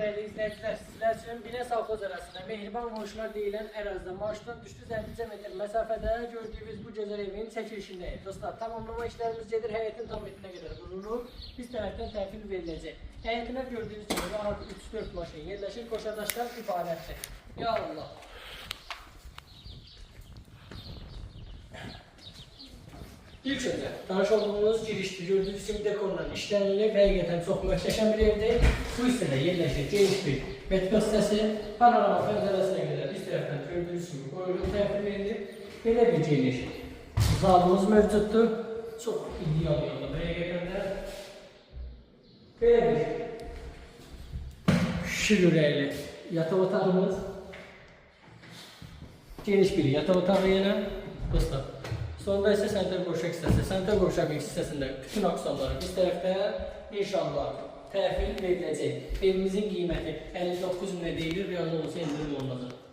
değerli izleyiciler, sizler için Bine Savkoz arasında Mehriban Qonşular deyilən ərazidə marşrutdan düşdü 50 metr məsafədə gördüyünüz bu gözəl evin çəkilişindəyik. Dostlar, tamamlama işlərimiz gedir, həyətin tam metinə qədər qurulur. Biz tərəfdən təhvil veriləcək. Həyətinə gördüyünüz kimi rahat 3-4 maşın yerləşir, qoşadaşlar ibarətdir. Ya Allah! İlk önce tanış olduğumuz girişte gördüğünüz gibi dekorla işlenilip həqiqətən çox möhtəşəm bir evdir. Bu hissədə yerləşir geniş bir metro hissəsi, panorama pəncərəsinə qədər üst tərəfdən gördüyünüz gibi qoyulub təhvil verilib. Belə bir geniş zalımız mövcuddur. Çox ideal yolda həqiqətən də. Belə bir şir ürəkli yataq otağımız. Geniş bir yataq otağı yenə. Dostlar. Sonunda ise sanitar qovşaq hissəsi. Sanitar qovşaq hissəsində bütün aksonları biz tərəfdən inşallah təhvil veriləcək. Evimizin qiyməti 59 min deyilir, realda olsa indirim olunacaq.